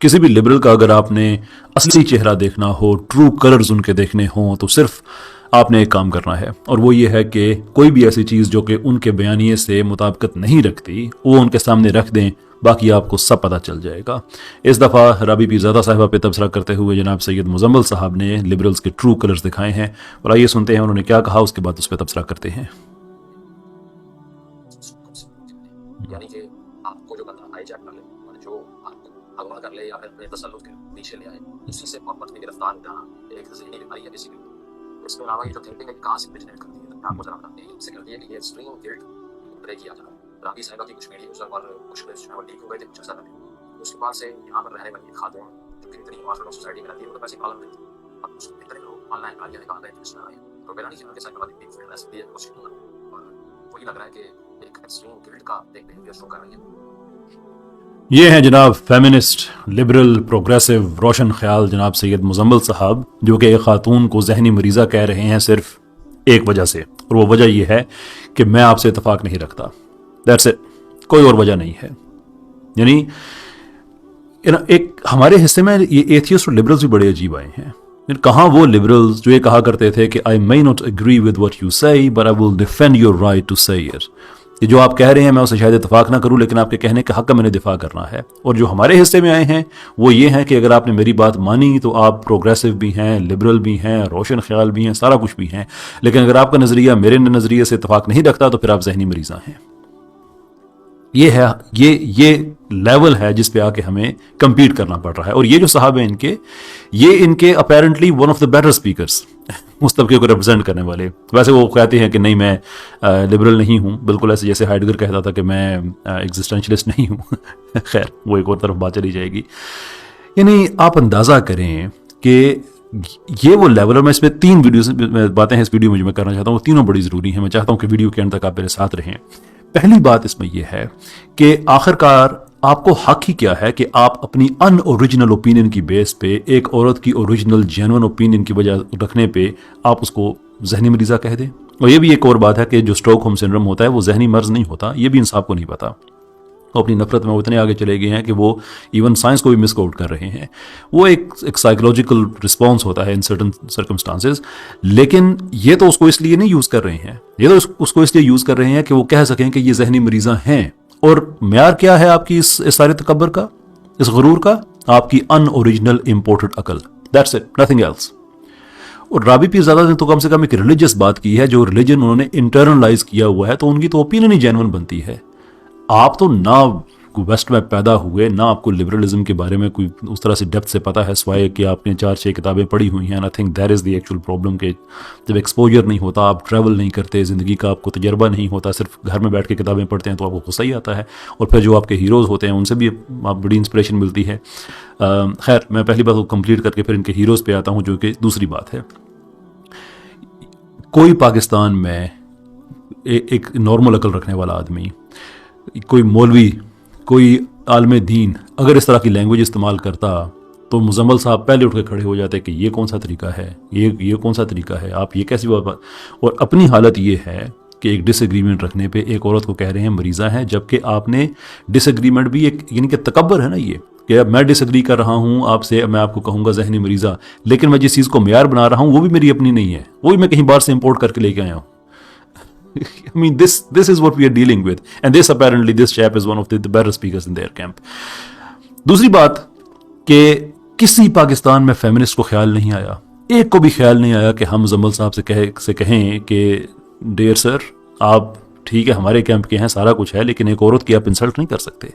किसी भी लिबरल का अगर आपने असली चेहरा देखना हो, ट्रू कलर्स उनके देखने हों, तो सिर्फ आपने एक काम करना है, और वो ये है कि कोई भी ऐसी चीज़ जो कि उनके बयानिए से मुताबिकत नहीं रखती वो उनके सामने रख दें, बाकी आपको सब पता चल जाएगा। इस दफ़ा राबी पीरज़ादा साहिबा पे तबसरा करते हुए जनाब सैयद मुजम्मल साहब ने लिबरल्स के ट्रू कलर्स दिखाए हैं, और आइए सुनते हैं उन्होंने क्या कहा, उसके बाद उस पर तबसरा करते हैं। यानी कि आपको जो बंदा हाईजैक कर ले और जो आपको अगवा कर ले या फिर अपने तसल्लुत के पीछे ले आए, उसी से मोहब्बत में गिरफ्तार करना एक ज़हनी बीमारी है किसी की। इसके अलावा ये जो थिंकिंग है कहाँ से ओरिजिनेट करती है, तो आपको जरा बताते हैं। इससे करती है कि ये एक्सट्रीम गिल्ट ब्रेक किया जाना। राबी साहिबा की कुछ वीडियोज़ और कुछ क्लिप्स जो है लीक हो गए थे कुछ अर्सा पहले, उसके बाद से यहाँ पर रहने वाली खातून जो कि इतनी ऑर्थोडॉक्स सोसाइटी में रहती है वो तो पैसे पालन करती है। अब उसको इतने लोग ऑनलाइन गालियाँ निकाल रहे हैं जिसमें आए, तो मेरा नहीं कि साइकोलॉजी की फिटनेस भी है कुछ, और वही लग रहा है कि एक एक्सट्रीम गिल्ट का एक बिहेवियर शो कर रही है। ये हैं जनाब फेमिनिस्ट, लिबरल, प्रोग्रेसिव, रोशन ख्याल जनाब सैयद मुजम्मल साहब, जो कि एक खातून को जहनी मरीज़ा कह रहे हैं सिर्फ एक वजह से, और वो वजह ये है कि मैं आपसे इतफाक नहीं रखता। दैट्स इट, कोई और वजह नहीं है। यानी एक हमारे हिस्से में ये एथियस्ट और लिबरल्स भी बड़े अजीब आए हैं। कहाँ वो लिबरल्स जो ये कहा करते थे कि I may not agree with what you say but I will defend your right to say it. ये जो आप कह रहे हैं मैं उससे शायद इतफाक ना करूं, लेकिन आपके कहने के हक का मैंने दिफा करना है। और जो हमारे हिस्से में आए हैं वो ये हैं कि अगर आपने मेरी बात मानी तो आप प्रोग्रेसिव भी हैं, लिबरल भी हैं, रोशन ख्याल भी हैं, सारा कुछ भी हैं, लेकिन अगर आपका नज़रिया मेरे नज़रिए से इतफाक नहीं रखता तो फिर आप जहनी मरीज़ा हैं। ये है, ये लेवल है जिस पे आके हमें compete करना पड़ रहा है। और ये जो साहब हैं इनके apparently one of the better speakers उस तबके को रिप्रेजेंट करने वाले। वैसे वो कहते हैं कि नहीं मैं लिबरल नहीं हूँ, बिल्कुल ऐसे जैसे हाइडगर कहता था कि मैं एग्जिस्टेंशलिस्ट नहीं हूँ। खैर वो एक और तरफ बात चली जाएगी। यानी आप अंदाज़ा करें कि ये वो लेवल, और मैं इसमें 3 वीडियो बातें हैं इस वीडियो में जो मैं करना चाहता हूँ, वो तीनों बड़ी ज़रूरी हैं। मैं चाहता हूँ कि वीडियो के अंत तक आप मेरे साथ रहें। पहली बात इसमें यह है कि आखिरकार आपको हक ही क्या है कि आप अपनी अनओरिजिनल ओपिनियन की बेस पे एक औरत की ओरिजिनल जेन्युइन ओपिनियन की वजह रखने पे आप उसको जहनी मरीज़ा कह दें। और ये भी एक और बात है कि जो स्टॉकहोम सिंड्रोम होता है वो जहनी मर्ज नहीं होता, ये भी इंसान को नहीं पता। वो अपनी नफरत में वो इतने आगे चले गए हैं कि वो इवन साइंस को भी मिसकोट कर रहे हैं। वो एक साइकोलॉजिकल रिस्पॉन्स होता है इन सर्टन सर्कमस्टांसेस, लेकिन ये तो उसको इसलिए नहीं यूज़ कर रहे हैं, ये तो उसको इसलिए यूज़ कर रहे हैं कि वो कह सकें कि ये जहनी मरीज़ा हैं। और म्यार क्या है आपकी इस सारे तकब्बर का, इस गुरूर का? आपकी अनओरिजिनल इम्पोर्टेड अकल। That's it, nothing else. और राबी पीरज़ादा ने तो कम से कम एक रिलीजियस बात की है, जो रिलीजन उन्होंने इंटरनलाइज किया हुआ है, तो उनकी तो ओपिनियन ही जेन्युइन बनती है। आप तो ना वेस्ट में पैदा हुए, ना आपको लिबरलिज्म के बारे में कोई उस तरह से डेप्थ से पता है, सिवाय कि आपने 4-6 किताबें पढ़ी हुई हैं। I think that is the actual problem कि जब एक्सपोजर नहीं होता, आप ट्रैवल नहीं करते, ज़िंदगी का आपको तजर्बा नहीं होता, सिर्फ घर में बैठ के किताबें पढ़ते हैं, तो आपको गुस्सा ही आता है। और फिर जो आपके हीरोज़ होते हैं उनसे भी आप बड़ी इंस्पिरेशन मिलती है। खैर मैं पहली बात को कंप्लीट करके फिर इनके हीरोज़ पे आता हूँ, जो कि दूसरी बात है। कोई पाकिस्तान में एक नॉर्मल अकल रखने वाला आदमी, कोई मौलवी, कोई आलमे दीन अगर इस तरह की लैंग्वेज इस्तेमाल करता तो मुजम्मल साहब पहले उठ के खड़े हो जाते कि ये कौन सा तरीका है, ये कौन सा तरीका है, आप ये कैसी बात। और अपनी हालत ये है कि एक डिसएग्रीमेंट रखने पे एक औरत को कह रहे हैं मरीज़ा है, जबकि आपने डिसएग्रीमेंट भी एक यानी कि तकब्बर है ना ये, कि मैं डिसएग्री कर रहा हूँ आपसे, मैं आपको कहूँगा जहनी मरीज़ा, लेकिन मैं जिस चीज़ को मेयार बना रहा हूँ वो भी मेरी अपनी नहीं है, वो भी मैं कहीं बाहर से इम्पोर्ट करके लेके आया हूँ। I mean, this is what we are dealing with, and this chap is one of the better speakers in their camp. दूसरी बात कि किसी पाकिस्तान में फेमिनिस्ट को ख्याल नहीं आया, एक को भी ख्याल नहीं आया कि हम मुजम्मल साहब से कहें कि डियर सर, आप ठीक है हमारे कैंप के हैं, सारा कुछ है, लेकिन एक औरत की आप इंसल्ट नहीं कर सकते।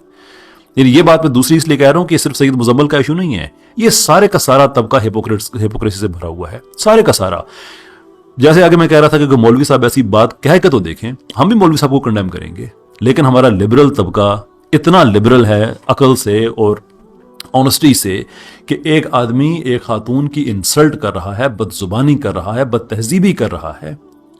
ये बात मैं दूसरी इसलिए कह रहा हूँ कि सिर्फ सैयद मुजम्मल का इशू नहीं है, ये सारे का सारा तबका हिपोक्रेसी से भरा हुआ है, सारे का सारा। जैसे आगे मैं कह रहा था कि मौलवी साहब ऐसी बात कह के तो देखें, हम भी मौलवी साहब को कंडेम करेंगे, लेकिन हमारा लिबरल तबका इतना लिबरल है अकल से और ऑनेस्टी से कि एक आदमी एक खातून की इंसल्ट कर रहा है, बदजुबानी कर रहा है, बदतहजीबी कर रहा है,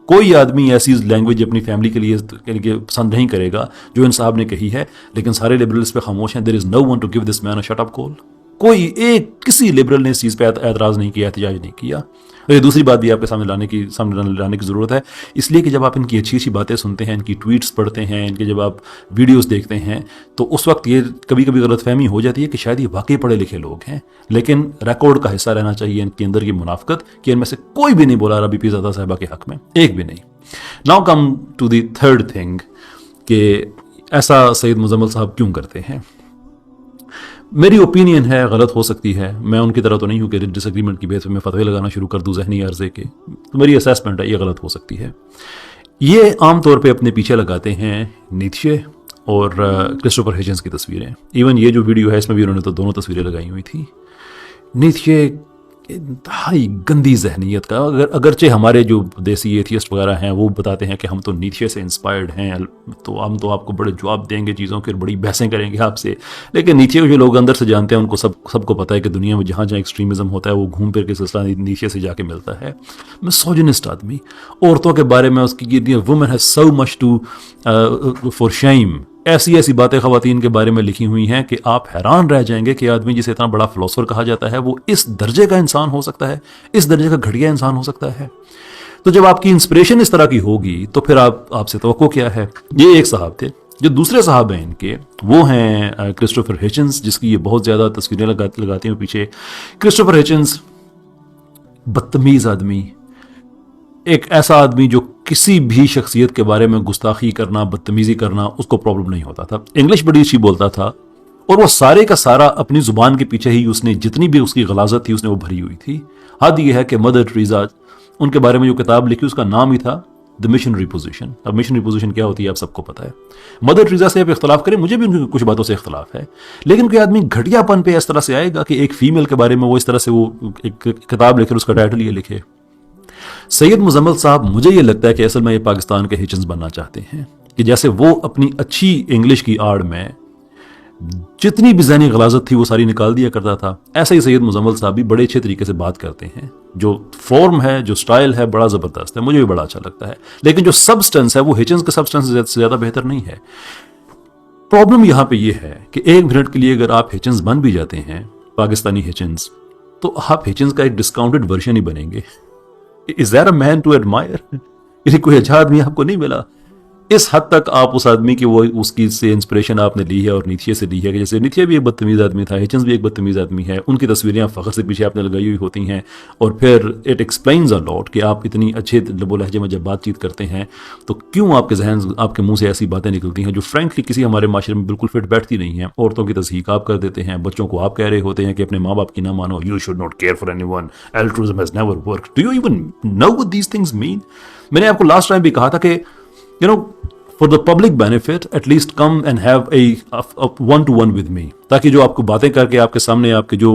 कोई आदमी ऐसी लैंग्वेज अपनी फैमिली के लिए पसंद नहीं करेगा जो इन साहब ने कही है, लेकिन सारे लिबरल्स पे खामोश हैं। There is no one to give this man a shut up call. कोई एक किसी लिबरल ने इस चीज़ पे एतराज़ नहीं किया, एहतजाज नहीं किया। और ये दूसरी बात भी आपके सामने लाने की ज़रूरत है, इसलिए कि जब आप इनकी अच्छी अच्छी बातें सुनते हैं, इनकी ट्वीट्स पढ़ते हैं, इनके जब आप वीडियोस देखते हैं, तो उस वक्त ये कभी कभी गलतफहमी हो जाती है कि शायद ये वाकई पढ़े लिखे लोग हैं, लेकिन रिकॉर्ड का हिस्सा रहना चाहिए इनके अंदर की मुनाफिकत कि इनमें से कोई भी नहीं बोला रबी पीरज़ादा साहिबा के हक़ में, एक भी नहीं। Now come to the third thing कि ऐसा सैयद मुजम्मिल साहब क्यों करते हैं। मेरी ओपिनियन है, गलत हो सकती है, मैं उनकी तरह तो नहीं हूँ कि डिसएग्रीमेंट की बेस पे मैं फतवे लगाना शुरू कर दूँ ज़हनी अर्ज़े के, तो मेरी असेसमेंट है ये गलत हो सकती है। ये आम तौर पे अपने पीछे लगाते हैं नीत्शे और क्रिस्टोफर हिचन्स की तस्वीरें। इवन ये जो वीडियो है इसमें भी उन्होंने तो दोनों तस्वीरें लगाई हुई थी। नीत्शे इंतहाई गंदी जहनीत का, अगरचे हमारे जो देसी एथियस्ट वगैरह हैं वो बताते हैं कि हम तो नीत्शे से इंस्पायर्ड हैं, तो हम तो आपको बड़े जवाब देंगे चीज़ों के, बड़ी बहसें करेंगे आपसे। लेकिन नीत्शे को जो लोग अंदर से जानते हैं उनको सबको पता है कि दुनिया में जहाँ जहाँ एक्सट्रीमिज़म होता है वो घूम फिर के सिलसिला नीत्शे से जाके मिलता है। मिसोजिनिस्ट आदमी, औरतों के बारे में उसकी women has so much to for shame, ऐसी ऐसी बातें ख़वातीन के बारे में लिखी हुई हैं कि आप हैरान रह जाएंगे कि आदमी जिसे इतना बड़ा फिलोसोफर कहा जाता है वो इस दर्जे का इंसान हो सकता है, इस दर्जे का घटिया इंसान हो सकता है। तो जब आपकी इंस्पिरेशन इस तरह की होगी तो फिर आपसे तवक्को क्या है। ये एक साहब थे। जो दूसरे साहब हैं इनके वो हैं क्रिस्टोफर हिचन्स, जिसकी ये बहुत ज़्यादा तस्वीरें लगाती हैं पीछे। क्रिस्टोफर हिचन्स बदतमीज़ आदमी, एक ऐसा आदमी जो किसी भी शख्सियत के बारे में गुस्ताखी करना, बदतमीजी करना उसको प्रॉब्लम नहीं होता था। इंग्लिश बड़ी अच्छी बोलता था और वो सारे का सारा अपनी जुबान के पीछे ही उसने जितनी भी उसकी गलाजत थी उसने वो भरी हुई थी। हद ये है कि मदर टेरेसा, उनके बारे में जो किताब लिखी उसका नाम ही था द मिशनरी पोजीशन। अब मिशनरी पोजीशन क्या होती है आप सबको पता है। मदर टेरेसा से आप इख्तलाफ करें, मुझे भी उनकी कुछ बातों से इख्तलाफ है, लेकिन कोई आदमी घटियापन पे इस तरह से आएगा कि एक फीमेल के बारे में वो इस तरह से वो एक किताब लिखे, उसका टाइटल ये लिखे। सैयद मुजम्मिल साहब, मुझे ये लगता है कि असल में ये पाकिस्तान के हिचन्स बनना चाहते हैं कि जैसे वो अपनी अच्छी इंग्लिश की आड़ में जितनी भी ज़हनी गलाजत थी वो सारी निकाल दिया करता था, ऐसे ही सैयद मुजम्मिल साहब भी बड़े अच्छे तरीके से बात करते हैं। जो फॉर्म है, जो स्टाइल है, बड़ा ज़बरदस्त है, मुझे भी बड़ा अच्छा लगता है, लेकिन जो सबस्टेंस है वो हिचन्स के सबस्टेंस से ज़्यादा बेहतर नहीं है। प्रॉब्लम यहाँ पे ये है कि एक मिनट के लिए अगर आप हिचन्स बन भी जाते हैं, पाकिस्तानी हिचन्स, तो आप हिचन्स का एक डिस्काउंटेड वर्जन ही बनेंगे। Is there a man to admire? यदि कोई अच्छा आदमी आपको नहीं मिला, इस हद तक आप उस आदमी की वो उसकी से इंस्पिरेशन आपने ली है और नीत्शे से ली है कि जैसे नीत्शे भी एक बदतमीज़ आदमी था, हिचन्स भी एक बदतमीज़ आदमी है, उनकी तस्वीरें फ़ख्र से पीछे आपने लगाई हुई होती हैं, और फिर इट एक्सप्लेन्स अ लॉट कि आप इतनी अच्छे लबो लहजे में जब बातचीत करते हैं तो क्यों आपके जहन, आपके मुंह से ऐसी बातें निकलती हैं जो फ्रेंकली किसी हमारे माशरे में बिल्कुल फिट बैठती नहीं हैं। औरतों की तज़हीक आप कर देते हैं, बच्चों को आप कह रहे होते हैं कि अपने माँ बाप की ना मानो, you should not care for anyone, altruism has never worked, do you even know what these things mean. मैंने आपको लास्ट टाइम भी कहा था कि you know, for the public benefit, at least come and have a one-to-one with me, ताकि जो आपको बातें करके आपके सामने, आपके जो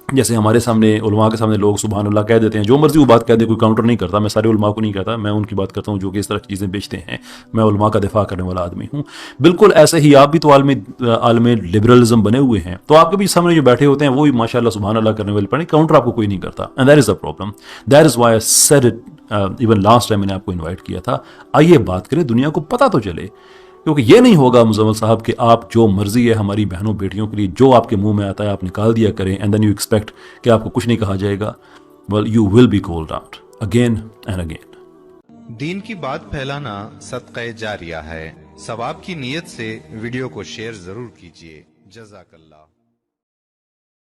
जैसे हमारे सामने उलमा के सामने लोग सुबहान अल्लाह कह देते हैं, जो मर्जी वो बात कह दे, कोई काउंटर नहीं करता। मैं सारे उलमा को नहीं कहता, मैं उनकी बात करता हूँ जो कि इस तरह की चीज़ें बेचते हैं। मैं उलमा का दिफा करने वाला आदमी हूँ। बिल्कुल ऐसे ही आप भी तो आलम लिबरलिज्म बने हुए हैं, तो आपके भी सामने जो बैठे होते हैं वो भी माशाअल्लाह सुबहान अल्लाह करने वाले पड़े, काउंटर आपको कोई नहीं करता। And that is the problem, that is why I said it even last time मैंने आपको इन्वाइट किया था। आइए बात करें, दुनिया को पता तो चले, क्योंकि ये नहीं होगा मुजम्मिल साहब कि आप जो मर्जी है हमारी बहनों बेटियों के लिए जो आपके मुंह में आता है आप निकाल दिया करें, एंड देन यू एक्सपेक्ट कि आपको कुछ नहीं कहा जाएगा। Well, you will be called out again and again. दीन की बात फैलाना सदक़े जारिया है। सवाब की नीयत से वीडियो को शेयर जरूर कीजिए। जज़ाकल्लाह।